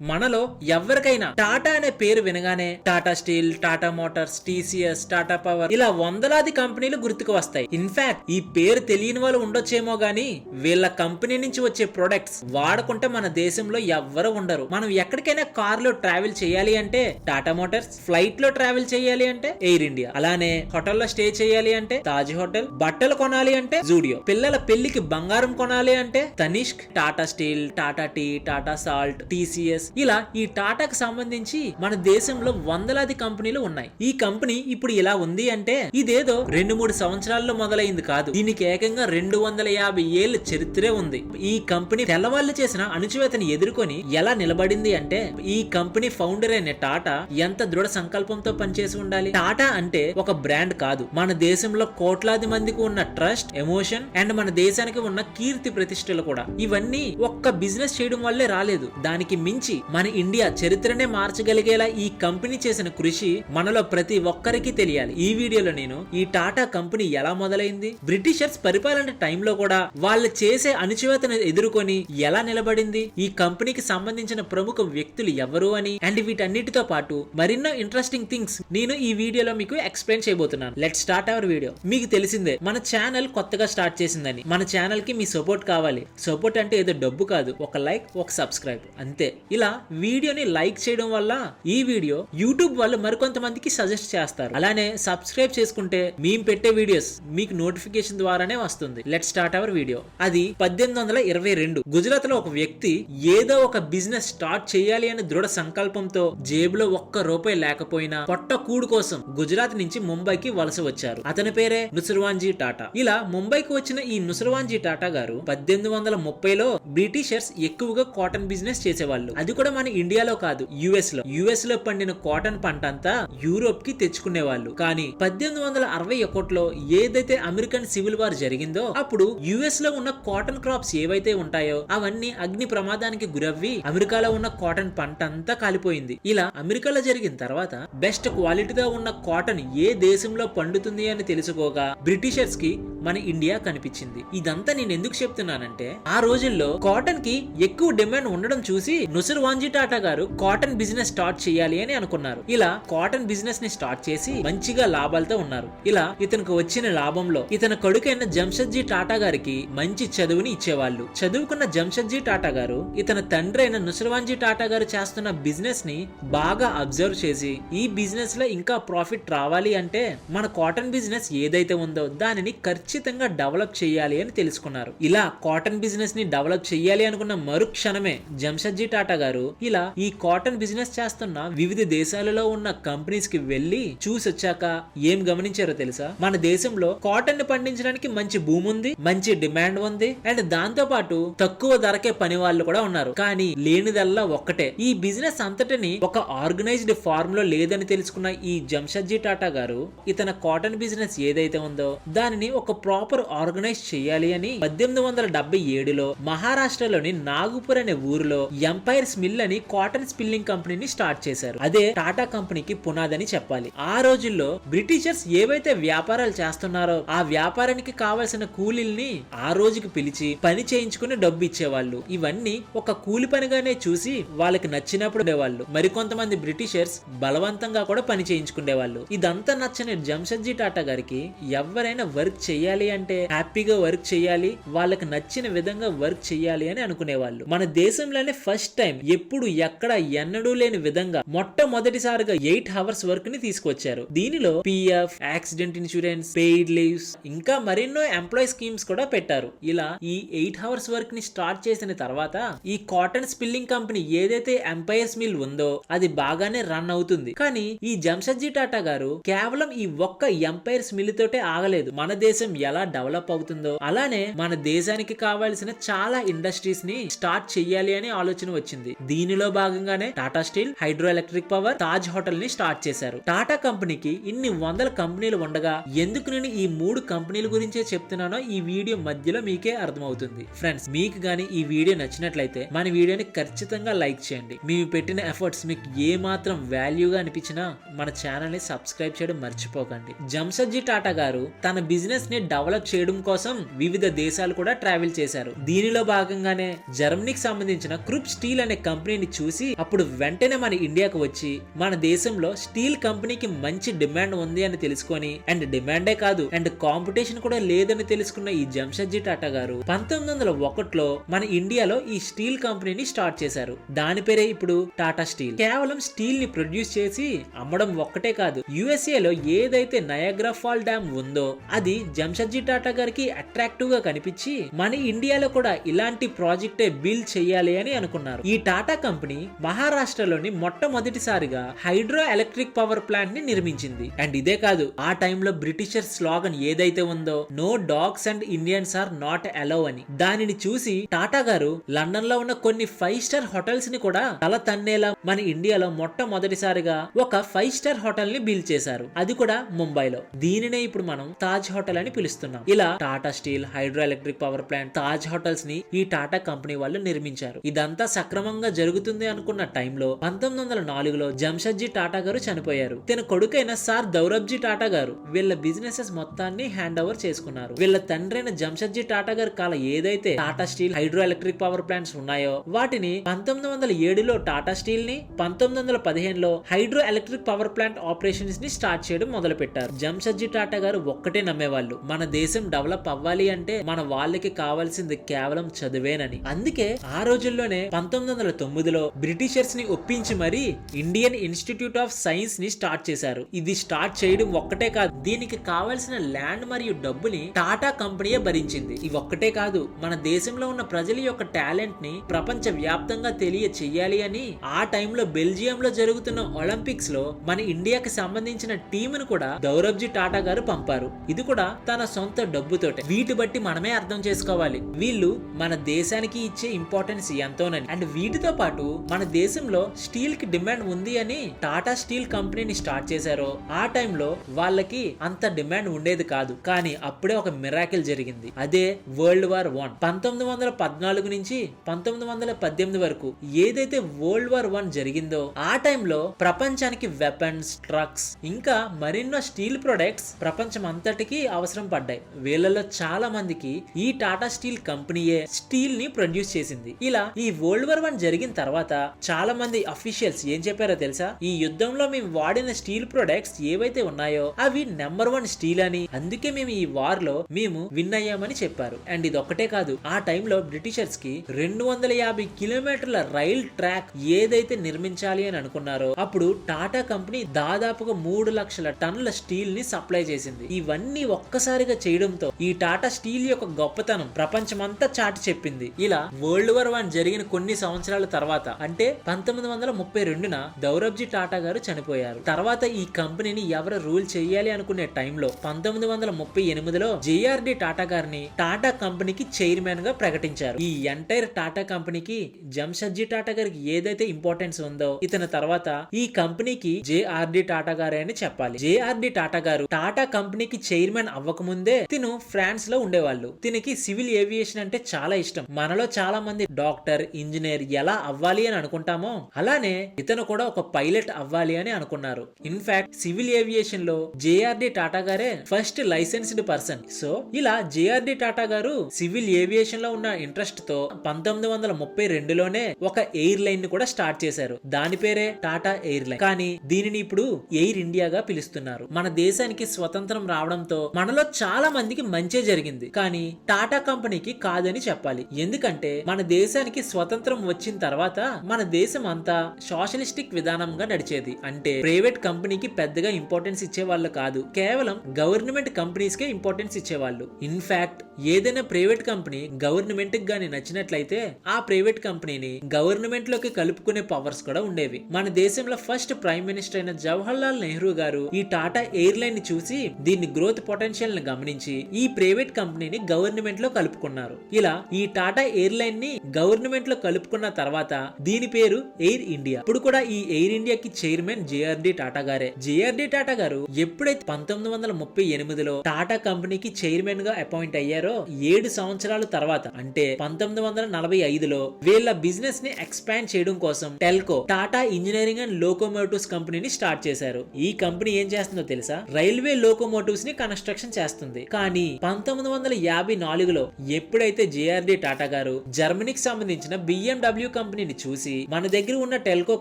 మనలో ఎవరికైనా టాటా అనే పేరు వినగానే Tata Steel, Tata Motors, TCS, Tata power ఇలా వందలాది కంపెనీలు గుర్తుకు వస్తాయి. ఇన్ఫాక్ట్ ఈ పేరు తెలియని వాళ్ళు ఉండొచ్చేమో గానీ వీళ్ళ కంపెనీ నుంచి వచ్చే ప్రొడక్ట్స్ వాడకుంటే మన దేశంలో ఎవ్వరు ఉండరు. మనం ఎక్కడికైనా కార్ లో ట్రావెల్ చేయాలి అంటే టాటా మోటార్స్, ఫ్లైట్ లో ట్రావెల్ చేయాలి అంటే ఎయిర్ ఇండియా, అలానే హోటల్లో స్టే చేయాలి అంటే తాజ్ హోటల్, బట్టలు కొనాలి అంటే జూడియో, పిల్లల పెళ్లికి బంగారం కొనాలి అంటే Tanishq, Tata Steel, Tata Tea, Tata Salt, TCS ఇలా ఈ టాటాకు సంబంధించి మన దేశంలో వందలాది కంపెనీలు ఉన్నాయి. ఈ కంపెనీ ఇప్పుడు ఇలా ఉంది అంటే ఇదేదో 2-3 సంవత్సరాల్లో మొదలైంది కాదు. దీనికి ఏకంగా 250 ఏళ్ల చరిత్రే ఉంది. ఈ కంపెనీ తెల్లవాళ్ళు చేసిన అణచివేతని ఎదుర్కొని ఎలా నిలబడింది అంటే ఈ కంపెనీ ఫౌండర్ అయిన టాటా ఎంత దృఢ సంకల్పంతో పనిచేసి ఉండాలి. టాటా అంటే ఒక బ్రాండ్ కాదు, మన దేశంలో కోట్లాది మందికి ఉన్న ట్రస్ట్, ఎమోషన్ అండ్ మన దేశానికి ఉన్న కీర్తి ప్రతిష్టలు కూడా. ఇవన్నీ ఒక్క బిజినెస్ చేయడం వల్లే రాలేదు. దానికి మించి మన ఇండియా చరిత్రనే మార్చగలిగేలా ఈ కంపెనీ చేసిన కృషి మనలో ప్రతి ఒక్కరికి తెలియాలి. ఈ వీడియోలో నేను ఈ టాటా కంపెనీ ఎలా మొదలైంది, బ్రిటిషర్స్ పరిపాలన టైంలో కూడా వాళ్ళు చేసే అణచివేతను ఎదుర్కొని ఎలా నిలబడింది, ఈ కంపెనీకి సంబంధించిన ప్రముఖ వ్యక్తులు ఎవరు అని అండ్ వీటన్నిటితో పాటు మరెన్నో ఇంట్రెస్టింగ్ థింగ్స్ నేను ఈ వీడియోలో మీకు ఎక్స్ప్లెయిన్ చేయబోతున్నాను. Let's start our video. మీకు తెలిసిందే మన ఛానల్ కొత్తగా స్టార్ట్ చేసిందని. మన ఛానల్ కి మీ సపోర్ట్ కావాలి. సపోర్ట్ అంటే ఏదో డబ్బు కాదు, ఒక లైక్, ఒక సబ్స్క్రైబ్ అంతే. ఇలా వీడియోని లైక్ చేయడం వల్ల ఈ వీడియో యూట్యూబ్ వాళ్ళు మరికొంతమందికి సజెస్ట్ చేస్తారు. అలానే సబ్స్క్రైబ్ చేసుకుంటే మేము పెట్టే వీడియోస్ మీకు నోటిఫికేషన్ ద్వారానే వస్తుంది. Let start our video. అది 1822 గుజరాత్ లో ఒక వ్యక్తి ఏదో ఒక బిజినెస్ స్టార్ట్ చేయాలి అనే దృఢ సంకల్పంతో జేబులో ఒక్క రూపాయి లేకపోయినా పొట్ట కూడు కోసం గుజరాత్ నుంచి ముంబైకి వలస వచ్చారు. అతని పేరే నుసర్వాన్జీ టాటా. ఇలా ముంబైకి వచ్చిన ఈ నుసర్వాన్జీ టాటా గారు 1830లో బ్రిటిషర్స్ ఎక్కువగా కాటన్ బిజినెస్ చేసేవాళ్ళు. అది కూడా మన ఇండియాలో కాదు, యుఎస్ లో పండిన కాటన్ పంట అంతా యూరోప్ కి తెచ్చుకునేవాళ్ళు. కానీ 1861లో ఏదైతే అమెరికన్ సివిల్ వార్ జరిగిందో అప్పుడు యుఎస్ లో ఉన్న కాటన్ క్రాప్స్ ఏవైతే ఉంటాయో అవన్నీ అగ్ని ప్రమాదానికి గురవ్వి అమెరికాలో ఉన్న కాటన్ పంట అంతా కాలిపోయింది. ఇలా అమెరికాలో జరిగిన తర్వాత బెస్ట్ క్వాలిటీగా ఉన్న కాటన్ ఏ దేశంలో పండుతుంది అని తెలుసుకోగా బ్రిటిషర్స్ కి మన ఇండియా కనిపించింది. ఇదంతా నేను ఎందుకు చెప్తున్నానంటే ఆ రోజుల్లో కాటన్ కి ఎక్కువ డిమాండ్ ఉండడం చూసి నుసర్వాన్జీ టాటా గారు కాటన్ బిజినెస్ స్టార్ట్ చేయాలి అని అనుకున్నారు. ఇలా కాటన్ బిజినెస్ ని స్టార్ట్ చేసి మంచిగా లాభాలతో ఉన్నారు. ఇలా ఇతనికి వచ్చిన లాభంలో ఇతని కొడుకైన జంషెడ్జీ టాటా గారికి మంచి చదువుని ఇచ్చేవాళ్ళు. చదువుకున్న జంషెడ్జీ టాటా గారు ఇతని తండ్రి అయిన నుసర్వాన్జీ టాటా గారు చేస్తున్న బిజినెస్ ని బాగా అబ్జర్వ్ చేసి ఈ బిజినెస్ లో ఇంకా ప్రాఫిట్ రావాలి అంటే మన కాటన్ బిజినెస్ ఏదైతే ఉందో దానిని ఖచ్చితంగా డెవలప్ చేయాలి అని తెలుసుకున్నారు. ఇలా కాటన్ బిజినెస్ ని డెవలప్ చేయాలి అనుకున్న మరుక్షణమే జంషెడ్జీ టాటా గారు ఇలా ఈ కాటన్ బిజినెస్ చేస్తున్న వివిధ దేశాలలో ఉన్న కంపెనీస్ కి వెళ్లి చూసొచ్చాక ఏం గమనించారో తెలుసా? మన దేశంలో కాటన్ ని పండించడానికి మంచి భూమి ఉంది, మంచి డిమాండ్ ఉంది అండ్ దాంతో పాటు తక్కువ ధరకే పని వాళ్ళు కూడా ఉన్నారు. కానీ లేనిదల్లా ఒక్కటే, ఈ బిజినెస్ అంతటిని ఒక ఆర్గనైజ్డ్ ఫార్మ్ లో లేదని తెలుసుకున్న ఈ జంషెడ్జీ టాటా గారు ఇతన కాటన్ బిజినెస్ ఏదైతే ఉందో దానిని ఒక ప్రాపర్ ఆర్గనైజ్ చేయాలి అని 1877లో మహారాష్ట్రలోని నాగపూర్ అనే ఊరిలో ఎంపైర్స్ మిల్ అని కాటన్ స్పిన్నింగ్ కంపెనీని స్టార్ట్ చేశారు. అదే టాటా కంపెనీకి పునాదని చెప్పాలి. ఆ రోజుల్లో బ్రిటిషర్స్ ఏవైతే వ్యాపారాలు చేస్తున్నారో ఆ వ్యాపారానికి కావాల్సిన కూలీల్ని ఆ రోజుకి పిలిచి పని చేయించుకుని డబ్బు ఇచ్చేవాళ్ళు. ఇవన్నీ ఒక కూలి పనిగానే చూసి వాళ్ళకి నచ్చినప్పుడు ఉండేవాళ్ళు. మరికొంతమంది బ్రిటిషర్స్ బలవంతంగా కూడా పని చేయించుకునేవాళ్ళు. ఇదంతా నచ్చని జంషెడ్జీ టాటా గారికి ఎవరైనా వర్క్ చేయాలి అంటే హ్యాపీగా వర్క్ చేయాలి, వాళ్ళకి నచ్చిన విధంగా వర్క్ చేయాలి అని అనుకునేవాళ్ళు. మన దేశంలోనే ఫస్ట్ టైం ఎప్పుడు ఎక్కడ ఎన్నడూ లేని విధంగా మొట్టమొదటిసారిగా 8 hours వర్క్ ని తీసుకొచ్చారు. దీనిలో PF, accident insurance, paid leaves ఇంకా మరెన్నో ఎంప్లాయీ స్కీమ్స్ కూడా పెట్టారు. ఇలా ఈ 8 hours వర్క్ ని స్టార్ట్ చేసిన తర్వాత ఈ కాటన్ స్పిన్నింగ్ కంపెనీ ఏదైతే ఎంపైర్స్ మిల్ ఉందో అది బాగానే రన్ అవుతుంది. కానీ ఈ జంషెడ్జీ టాటా గారు కేవలం ఈ ఒక్క ఎంపైర్స్ మిల్ తోటే ఆగలేదు. మన దేశం ఎలా డెవలప్ అవుతుందో అలానే మన దేశానికి కావాల్సిన చాలా ఇండస్ట్రీస్ ని స్టార్ట్ చెయ్యాలి అని ఆలోచన వచ్చింది. దీనిలో భాగంగానే Tata steel, hydro electric power, Taj hotel ని స్టార్ట్ చేశారు. టాటా కంపెనీకి ఇన్ని వందల కంపెనీలు ఉండగా ఎందుకు నేను ఈ 3 కంపెనీల గురించే చెప్తున్నానో ఈ వీడియో మధ్యలో మీకే అర్థమవుతుంది. ఫ్రెండ్స్, మీకు గానీ ఈ వీడియో నచ్చినట్లయితే మన వీడియోని ఖచ్చితంగా లైక్ చేయండి. మేము పెట్టిన ఎఫర్ట్స్ మీకు ఏ మాత్రం వాల్యూగా అనిపించినా మన ఛానల్ ని సబ్స్క్రైబ్ చేయడం మర్చిపోకండి. జంషెడ్జీ టాటా గారు తన బిజినెస్ ని డెవలప్ చేయడం కోసం వివిధ దేశాలు కూడా ట్రావెల్ చేశారు. దీనిలో భాగంగానే జర్మనీకి సంబంధించిన క్రూప్ స్టీల్ అనే కంపెనీని చూసి అప్పుడు వెంటనే మన ఇండియాకు వచ్చి మన దేశంలో స్టీల్ కంపెనీకి మంచి డిమాండ్ ఉంది అని తెలుసుకొని, అండ్ డిమాండే కాదు అండ్ కాంపిటీషన్ కూడా లేదని తెలుసుకున్న ఈ జంషెడ్జీ టాటా గారు 1901లో మన ఇండియాలో ఈ స్టీల్ కంపెనీని స్టార్ట్ చేశారు. దాని పేరే ఇప్పుడు టాటా స్టీల్. కేవలం స్టీల్ ని ప్రొడ్యూస్ చేసి అమ్మడం ఒక్కటే కాదు, యుఎస్ఏ లో ఏదైతే నయాగ్రా ఫాల్ డ్యామ్ ఉందో అది జంషెడ్జీ టాటా గారికి అట్రాక్టివ్ గా కనిపించి మన ఇండియాలో కూడా ఇలాంటి ప్రాజెక్టే బిల్డ్ చేయాలి అని అనుకున్నారు. ఈ టాటా కంపెనీ మహారాష్ట్రలోని మొట్టమొదటిసారిగా హైడ్రో ఎలక్ట్రిక్ పవర్ ప్లాంట్ ని నిర్మించింది. అండ్ ఇదే కాదు, ఆ టైంలో బ్రిటిషర్ స్లోగన్ ఏదైతే ఉందో no dogs and Indians are not allow అని, దానిని చూసి టాటా గారు లండన్ లో ఉన్న కొన్ని 5 స్టార్ హోటల్స్ ని కూడా తల తన్నేలా మన ఇండియాలో మొట్టమొదటిసారిగా ఒక 5 స్టార్ హోటల్ ని బిల్డ్ చేశారు. అది కూడా ముంబైలో. దీనినే ఇప్పుడు మనం తాజ్ హోటల్ అని పిలుస్తున్నాం. ఇలా Tata steel, hydro electric power plant, Taj hotels ని ఈ టాటా కంపెనీ వాళ్ళు నిర్మించారు. ఇదంతా సక్రమంగా జరుగుతుంది అనుకున్న టైంలో 1904లో జంషెడ్జీ టాటా గారు చనిపోయారు. తన కొడుకైన సార్ దౌరబ్జీ టాటా గారు వీళ్ళ బిజినెసెస్ మొత్తాన్ని హ్యాండ్ ఓవర్ చేసుకున్నారు. వీళ్ళ తండ్రైన జంషెడ్జీ టాటా గారి కాల ఏదైతే Tata steel, hydro electric power plants ఉన్నాయో వాటిని 1907లో టాటా స్టీల్ ని, 1915లో hydro electric power plant operations ని స్టార్ట్ చేయడం మొదలు పెట్టారు. జంషెడ్జీ టాటా గారు ఒక్కటే నమ్మేవాళ్ళు, మన దేశం డెవలప్ అవ్వాలి అంటే మన వాళ్ళకి కావాల్సింది కేవలం చదువేనని. అందుకే ఆ రోజుల్లోనే 1909లో బ్రిటిషర్స్ ని ఒప్పించి మరీ ఇండియన్ ఇన్స్టిట్యూట్ ఆఫ్ సైన్స్ ని స్టార్ట్ చేశారు. ఇది స్టార్ట్ చేయడం ఒక్కటే కాదు, దీనికి కావాల్సిన ల్యాండ్ మరియు డబ్బుని టాటా కంపెనీయే భరించింది. ఇవి ఒక్కటే కాదు, మన దేశంలో ఉన్న ప్రజల యొక్క టాలెంట్ ని ప్రపంచ వ్యాప్తంగా తెలియ చెయ్యాలి అని ఆ టైంలో బెల్జియం లో జరుగుతున్న ఒలింపిక్స్ లో మన ఇండియాకి సంబంధించిన టీమును కూడా దౌరబ్జీ టాటా గారు పంపారు. ఇది కూడా తన సొంత డబ్బుతోటే. వీటి బట్టి మనమే అర్థం చేసుకోవాలి వీళ్ళు మన దేశానికి ఇచ్చే ఇంపార్టెన్స్ ఎంతోనని. అండ్ వీటితో పాటు మన దేశంలో స్టీల్ కి డిమాండ్ ఉంది అని టాటా స్టీల్ కంపెనీని స్టార్ట్ చేశారో ఆ టైంలో వాళ్ళకి అంత డిమాండ్ ఉండేది కాదు. కానీ అప్పుడే ఒక మిరాకిల్ జరిగింది, అదే వరల్డ్ వార్ 1. 1914 నుంచి 1918 వరకు ఏదైతే వరల్డ్ వార్ 1 జరిగిందో ఆ టైంలో ప్రపంచానికి వెపన్స్, ట్రక్స్ ఇంకా మరెన్నో స్టీల్ ప్రొడక్ట్స్ ప్రపంచం అంతటికి అవసరం పడ్డాయి. వీళ్ళలో చాలా మందికి ఈ టాటా స్టీల్ కంపెనీయే స్టీల్ ని ప్రొడ్యూస్ చేసింది. ఇలా ఈ వరల్డ్ వార్ 1 జరిగిన తర్వాత చాలా మంది అఫీషియల్స్ ఏం చెప్పారో తెలుసా, ఈ యుద్ధంలో మేము వాడిన స్టీల్ ప్రొడక్ట్స్ ఏవైతే ఉన్నాయో అవి నెంబర్ 1 స్టీల్ అని, అందుకే మేము ఈ వార్ లో మేము విన్ అయ్యామని చెప్పారు. అండ్ ఇది ఒక్కటే కాదు, ఆ టైంలో బ్రిటిషర్స్ కి 250 కిలోమీటర్ల రైల్ ట్రాక్ ఏదైతే నిర్మించాలి అని అనుకున్నారో అప్పుడు టాటా కంపెనీ దాదాపుగా 3 లక్షల టన్నుల స్టీల్ ని సప్లై చేసింది. ఇవన్నీ ఒక్కసారిగా చేయడంతో ఈ టాటా స్టీల్ యొక్క గొప్పతనం ప్రపంచమంతా చాటి చెప్పింది. ఇలా వరల్డ్ వార్ 1 జరిగిన కొన్ని సంవత్సరాల తర్వాత అంటే 1932న దౌరబ్జీ టాటా గారు చనిపోయారు. తర్వాత ఈ కంపెనీని ఎవరు రూల్ చేయాలి అనుకునే టైంలో 1938లో జేఆర్డి టాటా గారిని టాటా కంపెనీకి చైర్మన్ గా ప్రకటించారు. ఈ ఎంటైర్ టాటా కంపెనీకి జంషెడ్జీ టాటా గారికి ఏదైతే ఇంపార్టెన్స్ ఉందో ఇతని తర్వాత ఈ కంపెనీకి జేఆర్డి టాటా గారే అని చెప్పాలి. జేఆర్డి టాటా గారు టాటా కంపెనీకి చైర్మన్ అవ్వకముందే తిను ఫ్రాన్స్ లో ఉండేవాళ్ళు. తినకి సివిల్ ఏవియేషన్ అంటే చాలా ఇష్టం. మనలో చాలా మంది డాక్టర్, ఇంజనీర్ ఎలా అవ్వాలి అని అనుకుంటామో అలానే ఇతను కూడా ఒక పైలట్ అవ్వాలి అని అనుకున్నారు. ఇన్ఫాక్ట్ సివిల్ ఏవియేషన్ లో జేఆర్డి టాటా గారే ఫస్ట్ లైసెన్స్డ్ పర్సన్. సో ఇలా జేఆర్డి టాటా గారు సివిల్ ఏవియేషన్ లో ఉన్న ఇంట్రెస్ట్ తో 1932లోనే ఒక ఎయిర్ లైన్ ని కూడా స్టార్ట్ చేశారు. దాని పేరే టాటా ఎయిర్ లైన్. కానీ దీనిని ఇప్పుడు ఎయిర్ ఇండియాగా పిలుస్తున్నారు. మన దేశానికి స్వతంత్రం రావడంతో మనలో చాలా మందికి మంచే జరిగింది, కానీ టాటా కంపెనీకి కాదని చెప్పాలి. ఎందుకంటే మన దేశానికి స్వతంత్రం వచ్చిన తర్వాత మన దేశం అంతా సోషలిస్టిక్ విధానంగా నడిచేది. అంటే ప్రైవేట్ కంపెనీకి పెద్దగా ఇంపార్టెన్స్ ఇచ్చేవాళ్ళు కాదు, కేవలం గవర్నమెంట్ కంపెనీస్ కే ఇంపార్టెన్స్ ఇచ్చేవాళ్ళు. ఇన్ఫాక్ట్ ఏదైనా ప్రైవేట్ కంపెనీ గవర్నమెంట్ కి గాని నచ్చినట్లయితే ఆ ప్రైవేట్ కంపెనీని గవర్నమెంట్ లోకి కలుపుకునే పవర్స్ కూడా ఉండేవి. మన దేశంలో ఫస్ట్ ప్రైమ్ మినిస్టర్ అయిన జవహర్ లాల్ నెహ్రూ గారు ఈ టాటా ఎయిర్ లైన్ ని చూసి దీని గ్రోత్ పొటెన్షియల్ ని గమనించి ఈ ప్రైవేట్ కంపెనీని గవర్నమెంట్ లో కలుపుకున్నారు. ఇలా ఈ టాటా ఎయిర్ లైన్ ని గవర్నమెంట్ లో కలుపుకున్న తర్వాత దీని పేరు ఎయిర్ ఇండియా. ఇప్పుడు కూడా ఈ ఎయిర్ ఇండియాకి చైర్మన్ జేఆర్డి టాటా గారే. జేఆర్డి టాటా గారు ఎప్పుడైతే 1938లో టాటా కంపెనీకి చైర్మన్ గా అపాయింట్ అయ్యారో 7 సంవత్సరాల తర్వాత అంటే 1945లో వీళ్ళ బిజినెస్ ని ఎక్స్పాండ్ చేయడం కోసం Telco Tata engineering and locomotives కంపెనీని స్టార్ట్ చేశారు. ఈ కంపెనీ ఏం చేస్తుందో తెలుసా, రైల్వే లోకోమోటివ్స్ ని కన్స్ట్రక్షన్ చేస్తుంది. కానీ 1954లో ఎప్పుడైతే జేఆర్డి టాటా గారు జర్మనీకి సంబంధించిన BMW కంపెనీని చూసి మన దగ్గర ఉన్న టెల్కో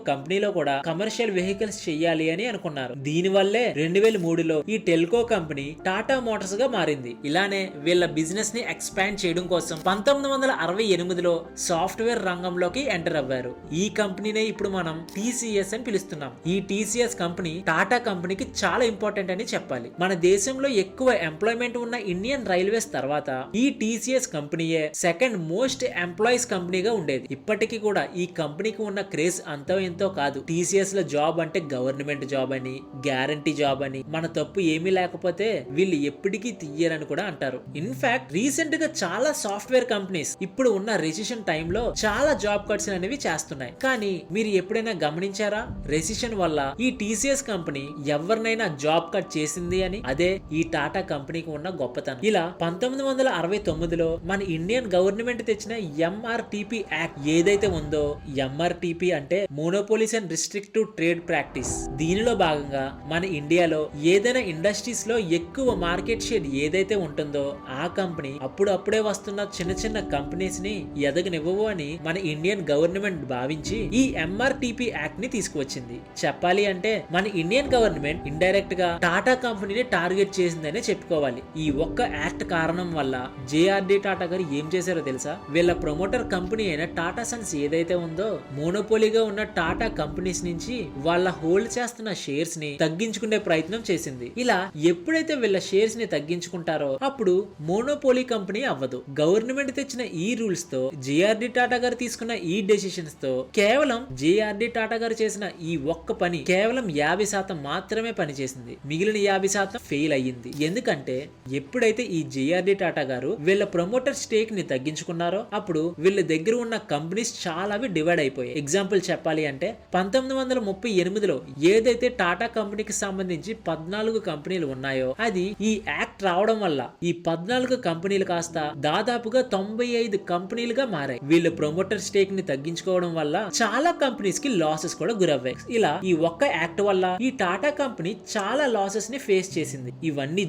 కంపెనీలో కూడా కమర్షియల్ వెహికల్స్ చెయ్యాలి అని అనుకున్నారు. దీని వల్లే 2003లో ఈ టెల్కో కంపెనీ టాటా మోటార్స్ గా మారింది. ఇలానే వీళ్ళ బిజినెస్ ని ఎక్స్పాండ్ చేయడం కోసం 1968లో సాఫ్ట్వేర్ రంగంలోకి ఎంటర్ అవ్వారు. ఈ కంపెనీనే ఇప్పుడు మనం టీసీఎస్ అని పిలుస్తున్నాం. ఈ టీసీఎస్ కంపెనీ టాటా కంపెనీకి చాలా ఇంపార్టెంట్ అని చెప్పాలి. మన దేశంలో ఎక్కువ ఎంప్లాయ్మెంట్ ఉన్న ఇండియన్ రైల్వేస్ తర్వాత ఈ టీసీఎస్ కంపెనీయే సెకండ్ మోస్ట్ ఎంప్లాయీస్ కంపెనీగా ఉండేది. ఇప్పటికీ కూడా ఈ కంపెనీకి ఉన్న క్రేజ్ అంతో ఎంతో కాదు. టీసీఎస్ లో జాబ్ అంటే గవర్నమెంట్ జాబ్ అని, గ్యారంటీ జాబ్ అని, మన తప్పు ఏమీ లేకపోతే వీళ్ళు ఎప్పటికీ తీయరని కూడా అంటారు. ఇన్ఫాక్ట్ రీసెంట్ గా చాలా సాఫ్ట్వేర్ కంపెనీస్ ఇప్పుడు ఉన్న రెసిషన్ టైంలో చాలా జాబ్ కట్స్ అనేవి చేస్తున్నాయి. కానీ మీరు ఎప్పుడైనా గమనించారా రెసిషన్ వల్ల ఈ టీసీఎస్ కంపెనీ ఎవరినైనా జాబ్ కట్ చేసింది అని? అదే ఈ టాటా కంపెనీకి ఉన్న గొప్పతనం. ఇలా 1969లో మన ఇండియన్ గవర్నమెంట్ తెచ్చిన ఎంఆర్టీపీ యాక్ట్ ఏదైతే ఉందో, ఎంఆర్టీపీ అంటే monopolies and restrictive trade practice. దీనిలో భాగంగా మన ఇండియాలో ఏదైనా ఇండస్ట్రీస్ లో ఎక్కువ మార్కెట్ షేర్ ఏదైతే ఉంటుందో ఆ కంపెనీ అప్పుడే వస్తున్న చిన్న చిన్న కంపెనీస్ ని ఎదగనివ్వవు అని మన ఇండియన్ గవర్నమెంట్ భావించి ఈ ఎంఆర్టీపీ యాక్ట్ ని తీసుకువచ్చింది. చెప్పాలి అంటే మన ఇండియన్ గవర్నమెంట్ ఇండైరెక్ట్ గా టాటా కంపెనీని టార్గెట్ చేసిందనే చెప్పుకోవాలి. ఈ ఒక్క యాక్ట్ కారణం వల్ల జేఆర్డీ టాటా గారు ఏం చేశారో తెలుసా? వీళ్ళ ప్రమోటర్ కంపెనీ అయిన టాటా సన్స్ ఏదైతే ఉందో మోనోపోలీగా ఉన్న టాటా కంపెనీస్ నుంచి వాళ్ళ హోల్డ్ చేస్తున్న షేర్స్ ని తగ్గించుకునే ప్రయత్నం చేసింది. ఇలా ఎప్పుడైతే వీళ్ళ షేర్స్ ని తగ్గించుకుంటారో అప్పుడు మోనోపోలీ కంపెనీ అవ్వదు. గవర్నమెంట్ తెచ్చిన ఈ రూల్స్ తో జేఆర్డీ టాటా గారు తీసుకున్న ఈ డెసిషన్స్ తో కేవలం జేఆర్డీ టాటా గారు చేసిన ఈ ఒక్క పని కేవలం 50% మాత్రమే పనిచేసింది. మిగిలిన 50% ఫెయిల్ అయ్యింది. ఎందుకంటే ఎప్పుడైతే ఈ జేఆర్డీ టాటా గారు వీళ్ళ ప్రమోటర్ స్టేక్ ని తగ్గించుకున్నారో అప్పుడు వీళ్ళ దగ్గర ఉన్న కంపెనీస్ చాలా డివైడ్ అయిపోయాయి. ఎగ్జాంపుల్ చెప్పాలి అంటే 1938లో ఏదైతే టాటా కంపెనీకి సంబంధించి 14 కంపెనీలు ఉన్నాయో అది ఈ యాక్ట్ రావడం వల్ల ఈ 14 కంపెనీలు కాస్త దాదాపుగా 95 కంపెనీలుగా మారాయి. వీళ్ళు ప్రమోటర్ స్టేక్ ని తగ్గించుకోవడం వల్ల చాలా కంపెనీస్ కి లాసెస్ కూడా గురవ్వాయి. ఇలా ఈ ఒక్క యాక్ట్ వల్ల ఈ టాటా కంపెనీ చాలా లాసెస్ ని ఫేస్ చేసింది. ఇవన్నీ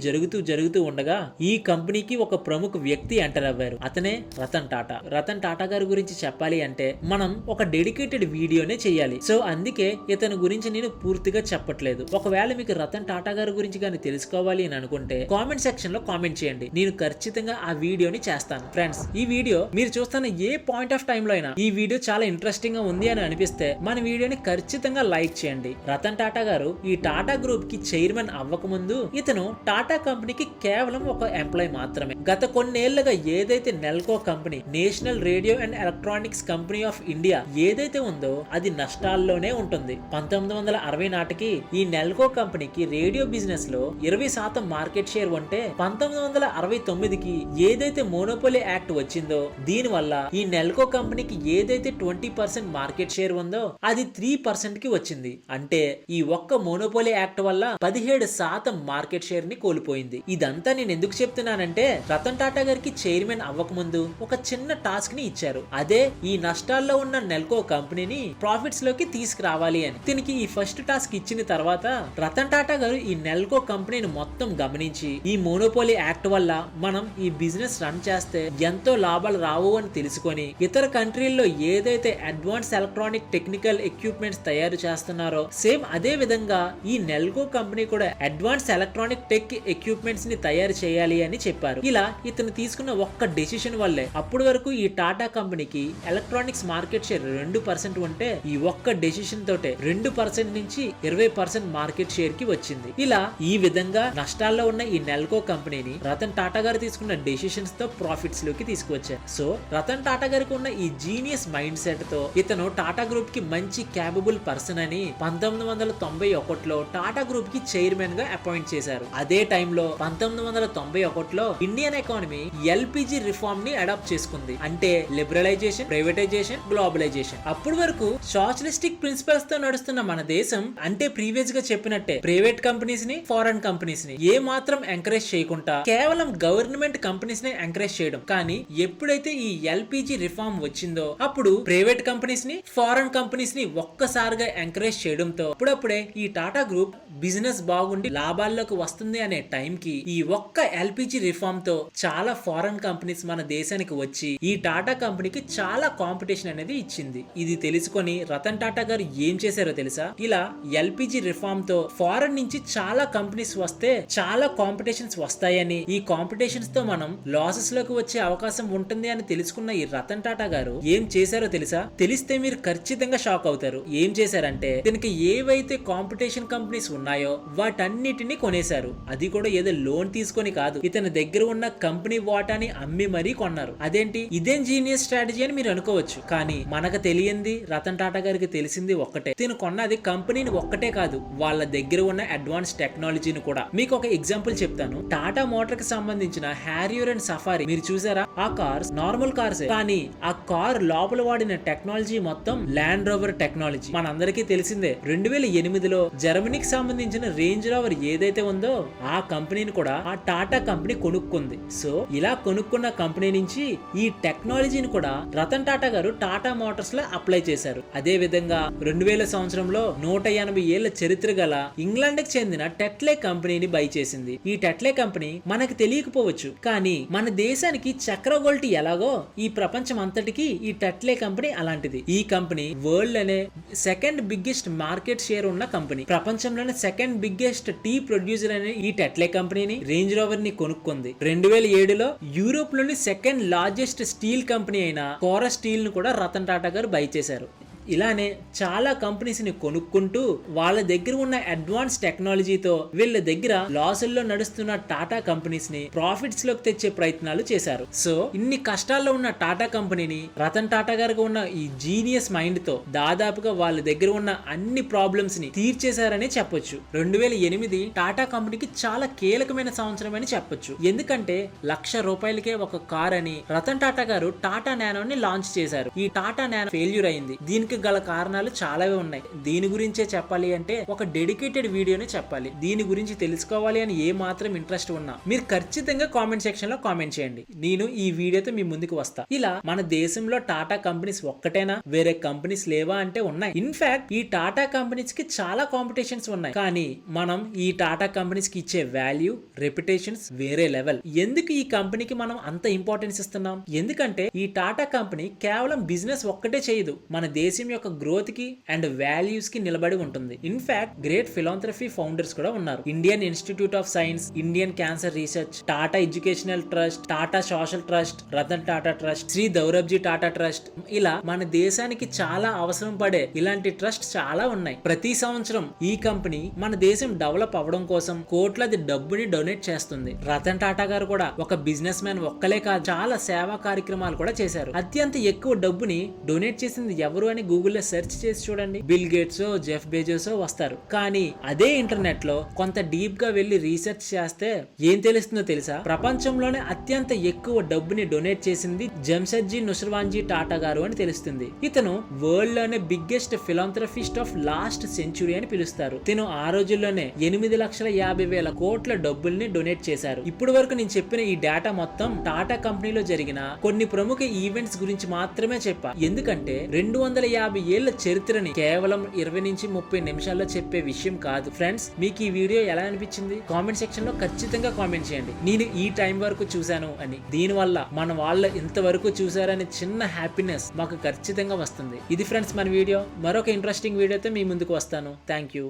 జరుగుతూ ఉండగా ఈ కంపెనీకి ఒక ప్రముఖ వ్యక్తి ఎంటర్ అవ్వారు. అతనే రతన్ టాటా. రతన్ టాటా గారి గురించి చెప్పాలి అంటే మనం ఒక డెడికేటెడ్ వీడియోనే చేయాలి. సో అందుకే ఇతని గురించి నేను పూర్తిగా చెప్పట్లేదు. ఒకవేళ మీకు రతన్ టాటా గారి గురించి కానీ తెలుసుకోవాలి అని అనుకుంటే కామెంట్ సెక్షన్ లో కామెంట్ చేయండి. నేను ఖచ్చితంగా ఆ వీడియోని చేస్తాను. ఫ్రెండ్స్, ఈ వీడియో మీరు చూస్తున్న ఏ పాయింట్ ఆఫ్ టైం లో అయినా ఈ వీడియో చాలా ఇంట్రెస్టింగ్ గా ఉంది అని అనిపిస్తే మన వీడియోని ఖచ్చితంగా లైక్ చేయండి. రతన్ టాటా గారు ఈ టాటా గ్రూప్ కి చైర్మన్ అవ్వక ముందు ఇతను టాటా కంపెనీకి కేవలం ఒక ఎంప్లాయ్ మాత్రమే. గత కొన్నేళ్లుగా ఏదైతే Nelco company, national radio and electronics company of India ఏదైతే ఉందో అది నష్టాల్లోనే ఉంటుంది. 1960 నాటికి ఈ నెల్కో కంపెనీకి రేడియో బిజినెస్ లో 20% మార్కెట్ షేర్ ఉంటే 1969కి ఏదైతే మోనోపోలీ యాక్ట్ వచ్చిందో దీని వల్ల ఈ నెల్కో కంపెనీకి ఏదైతే 20% మార్కెట్ షేర్ ఉందో అది 3% కి వచ్చింది. అంటే ఈ ఒక్క మోనోపోలీ యాక్ట్ వల్ల 17% మార్కెట్ షేర్ ని కోల్పోయింది. ఇదంతా నేను ఎందుకు చెప్తున్నానంటే రతన్ టాటా గారికి చైర్మన్ అవ్వక ముందు ఒక చిన్న టాస్క్ ని ఇచ్చారు. అదే ఈ నష్టాల్లో ఉన్న నెల్కో కంపెనీని ప్రాఫిట్స్ లోకి తీసుకురావాలి అని. దీనికి ఈ ఫస్ట్ టాస్క్ ఇచ్చిన తర్వాత రతన్ టాటా గారు ఈ నెల్కో కంపెనీని మొత్తం గమనించి ఈ మోనోపోలీ యాక్ట్ వల్ల మనం ఈ బిజినెస్ రన్ చేస్తే ఎంతో లాభాలు రావు అని తెలుసుకొని ఇతర కంట్రీల్లో ఏదైతే అడ్వాన్స్ ఎలక్ట్రానిక్ టెక్నికల్ ఎక్విప్మెంట్స్ తయారు చేస్తున్నారో సేమ్ అదే విధంగా ఈ నెల్కో కంపెనీ కూడా అడ్వాన్స్ ఎలక్ట్రానిక్ టెక్ ఎక్విప్మెంట్స్ ని తయారు చేయాలి అని చెప్పారు. ఇలా ఇతను తీసుకున్న ఒక్క డెసిషన్ వల్లే అప్పటి వరకు ఈ టాటా కంపెనీకి ఎలక్ట్రానిక్స్ మార్కెట్ షేర్ 2% ఉంటే ఈ ఒక్క డెసిషన్ తోటే 2% నుంచి 20% మార్కెట్ షేర్ కి వచ్చింది. ఇలా ఈ విధంగా నష్టాల్లో ఉన్న ఈ నెల్కో కంపెనీని రతన్ టాటా గారు తీసుకున్న డెసిషన్స్ తో ప్రాఫిట్స్ లోకి తీసుకువచ్చారు. సో రతన్ టాటా గారికి ఉన్న ఈ జీనియస్ మైండ్ సెట్ తో ఇతను టాటా గ్రూప్ కి మంచి క్యాపబుల్ పర్సన్ అని 1991లో టాటా గ్రూప్ కి చైర్మన్ గా అపాయింట్ చేశారు. అదే టైంలో 1991లో ఇండియన్ ఎకానమీ ఎల్పిజి రిఫార్మ్ ని అడాప్ట్ చేసుకుంది. అంటే లిబరలైజేషన్, ప్రైవేటైజేషన్, గ్లోబలైజేషన్. అప్పటి వరకు సోషలిస్టిక్ ప్రిన్సిపల్స్ తో నడుస్తున్న మన దేశం అంటే ప్రీవియస్ గా చెప్పినట్టే ప్రైవేట్ కంపెనీస్ ని, ఫారెన్ కంపెనీస్ ని ఏ మాత్రం ఎంకరేజ్ ఎంకరేజ్ చేయకుండా కేవలం గవర్నమెంట్ కంపెనీస్ ని ఎంకరేజ్ చేయడం. కానీ ఎప్పుడైతే ఈ ఎల్పిజి రిఫార్మ్ వచ్చిందో అప్పుడు ప్రైవేట్ కంపెనీస్ ని, ఫారెన్ కంపెనీస్ ని ఒక్కసారిగా ఎంకరేజ్ చేయడంతో అప్పుడప్పుడే ఈ టాటా గ్రూప్ బిజినెస్ బాగుండి లాభాల్లోకి వస్తుంది అనే టైం కి ఈ ఒక్క ఎల్పిజి రిఫార్మ్ తో చాలా ఫారెన్ కంపెనీస్ మన దేశానికి వచ్చి ఈ టాటా కంపెనీకి చాలా కాంపిటీషన్ అనేది ఇచ్చింది. ఇది తెలుసుకొని రతన్ టాటా గారు ఏం చేశారో తెలుసా? ఇలా ఎల్పిజి రిఫార్మ్ తో ఫారెన్ నుంచి చాలా కంపెనీస్ వస్తే చాలా కాంపిటీషన్స్ వస్తాయని, ఈ కాంపిటీషన్స్ తో మనం లాసెస్ లోకి వచ్చే అవకాశం ఉంటుంది అని తెలుసుకున్న ఈ రతన్ టాటా గారు ఏం చేశారో తెలుసా? తెలిస్తే మీరు ఖచ్చితంగా షాక్ అవుతారు. ఏం చేశారంటే దీనికి ఏవైతే కాంపిటీషన్ కంపెనీస్ ఉన్నాయో వాటన్నిటిని కొనేశారు. అది కూడా ఏదో లోన్ తీసుకొని కాదు, ఇతని దగ్గర ఉన్న కంపెనీ వాటాని అమ్మి మరీ కొన్నారు. అదేంటి, ఇదేం జీనియస్ స్ట్రాటజీ అని మీరు అనుకోవచ్చు. కానీ మనకు తెలియంది, రతన్ టాటా గారికి తెలిసింది ఒక్కటే. తిను కొన్నది కంపెనీని ఒక్కటే కాదు, వాళ్ళ దగ్గర ఉన్న అడ్వాన్స్ టెక్నాలజీని కూడా. మీకు ఒక ఎగ్జాంపుల్ చెప్తాను. టాటా మోటార్ కి సంబంధించిన హ్యారియర్ అండ్ సఫారీ మీరు చూసారా? ఆ కార్స్ నార్మల్ కార్స్, కానీ ఆ కార్ లోపల వాడిన టెక్నాలజీ మొత్తం ల్యాండ్ రోవర్ టెక్నాలజీ. మనందరికీ తెలిసిందే 2008లో జర్మనీకి సంబంధించిన రేంజ్ రోవర్ ఏదైతే ఉందో ఆ కంపెనీని కూడా ఆ టాటా కంపెనీ కొనుక్కుంది. సో ఇలా కొనుక్కున్న కంపెనీ నుంచి ఈ టెక్నాలజీని కూడా రతన్ టాటా గారు టాటా మోటార్స్ లో అప్లై చేశారు. అదే విధంగా 2000 సంవత్సరంలో 180 ఏళ్ల చరిత్ర గల ఇంగ్లాండ్ కి చెందిన టెట్లే కంపెనీని బై చేసింది. ఈ టెట్లే కంపెనీ మనకు తెలియకపోవచ్చు, కానీ మన దేశానికి చక్రగొల్టి ఎలాగో ఈ ప్రపంచం అంతటికి ఈ టెట్లే కంపెనీ అలాంటిది. ఈ కంపెనీ వరల్డ్ అనే సెకండ్ బిగ్గెస్ట్ మార్కెట్ షేర్ ఉన్న కంపెనీ. ప్రపంచంలోనే సెకండ్ బిగ్గెస్ట్ టీ ప్రొడ్యూసర్ అనే ఈ టెట్లే కంపెనీని, రేంజ్ రోవర్ ని కొనుక్కుంది. 2007లో యూరోప్ లోని సెకండ్ లార్జెస్ట్ స్టీల్ కంపెనీ అయిన కోరస్ స్టీల్ ను కూడా రతన్ టాటా గారు బై చేశారు. ఇలానే చాలా కంపెనీస్ ని కొనుక్కుంటూ వాళ్ళ దగ్గర ఉన్న అడ్వాన్స్ టెక్నాలజీతో వీళ్ళ దగ్గర లాసుల్లో నడుస్తున్న టాటా కంపెనీస్ ని ప్రాఫిట్స్ లోకి తెచ్చే ప్రయత్నాలు చేశారు. సో ఇన్ని కష్టాల్లో ఉన్న టాటా కంపెనీని రతన్ టాటా గారికి ఉన్న ఈ జీనియస్ మైండ్ తో దాదాపుగా వాళ్ళ దగ్గర ఉన్న అన్ని ప్రాబ్లమ్స్ ని తీర్చేశారని చెప్పొచ్చు. 2008 టాటా కంపెనీకి చాలా కీలకమైన సంవత్సరం అని చెప్పొచ్చు. ఎందుకంటే ₹1,00,000 ఒక కార్ అని రతన్ టాటా గారు టాటా నానోని లాంచ్ చేశారు. ఈ టాటా నానో ఫెయిల్యూర్ అయింది. దీనికి గల కారణాలు చాలావే ఉన్నాయి. దీని గురించే చెప్పాలి అంటే ఒక డెడికేటెడ్ వీడియోని చెప్పాలి. దీని గురించి తెలుసుకోవాలి అని ఏ మాత్రం ఇంట్రెస్ట్ ఉన్నా మీరు ఖచ్చితంగా కామెంట్ సెక్షన్ లో కామెంట్ చేయండి. నేను ఈ వీడియోతో మీ ముందుకు వస్తా. ఇలా మన దేశంలో టాటా కంపెనీస్ ఒక్కటేనా, వేరే కంపెనీస్ లేవా అంటే ఉన్నాయి. ఇన్ఫాక్ట్ ఈ టాటా కంపెనీస్ కి చాలా కాంపిటీషన్స్ ఉన్నాయి. కానీ మనం ఈ టాటా కంపెనీస్ కి ఇచ్చే వాల్యూ, రెప్యుటేషన్స్ వేరే లెవెల్. ఎందుకు ఈ కంపెనీకి మనం అంత ఇంపార్టెన్స్ ఇస్తున్నాం? ఎందుకంటే ఈ టాటా కంపెనీ కేవలం బిజినెస్ ఒక్కటే చేయదు, మన దేశం యొక్క గ్రోత్ కి అండ్ వాల్యూస్ కి నిలబడి ఉంటుంది. ఇన్ఫాక్ట్ గ్రేట్ ఫిలాంథ్రఫీ ఫౌండర్స్ కూడా ఉన్నారు. Indian institute of science, Indian cancer research, Tata educational trust, Tata social trust, Ratan Tata trust, Shri Dorabji Tata trust, ఇలా మన దేశానికి చాలా అవసరం పడే ఇలాంటి ట్రస్ట్ చాలా ఉన్నాయి. ప్రతి సంవత్సరం ఈ కంపెనీ మన దేశం డెవలప్ అవ్వడం కోసం కోట్లాది డబ్బుని డొనేట్ చేస్తుంది. రతన్ టాటా గారు కూడా ఒక బిజినెస్ మ్యాన్ ఒక్కలే కాదు, చాలా సేవా కార్యక్రమాలు కూడా చేశారు. అత్యంత ఎక్కువ డబ్బుని డొనేట్ చేసింది ఎవరు అని గూగుల్లో సెర్చ్ చేసి చూడండి. బిల్ గేట్స్, జెఫ్ బెజోస్ వస్తారు. కానీ అదే ఇంటర్నెట్ లో కొంత డీప్ గా వెళ్లి రీసెర్చ్ చేస్తే ఏం తెలుస్తుందో తెలుసా? ప్రపంచంలోనే అత్యంత ఎక్కువ డబ్బుని డొనేట్ చేసింది జంషెడ్జీ నుస్రవాన్జీ టాటా గారు అని తెలుస్తుంది. ఇతను వరల్డ్ లోనే biggest philanthropist of last century అని పిలుస్తారు. తిను ఆ రోజుల్లోనే 8,50,000 కోట్ల డబ్బుల్ని డొనేట్ చేశారు. ఇప్పుడు వరకు నేను చెప్పిన ఈ డేటా మొత్తం టాటా కంపెనీలో జరిగిన కొన్ని ప్రముఖ ఈవెంట్స్ గురించి మాత్రమే చెప్పా. ఎందుకంటే 250 ఏళ్ల చరిత్రని కేవలం 20 నుంచి 30 నిమిషాల్లో చెప్పే విషయం కాదు. ఫ్రెండ్స్, మీకు ఈ వీడియో ఎలా అనిపించింది? కామెంట్ సెక్షన్ లో ఖచ్చితంగా కామెంట్ చేయండి. నేను ఈ టైం వరకు చూశాను అని. దీనివల్ల మన వాళ్ళ ఇంతవరకు చూసారని చిన్న హ్యాపీనెస్ మాకు ఖచ్చితంగా వస్తుంది. ఇది ఫ్రెండ్స్ మన వీడియో. మరొక ఇంట్రెస్టింగ్ వీడియోతో మీ ముందుకు వస్తాను. Thank you.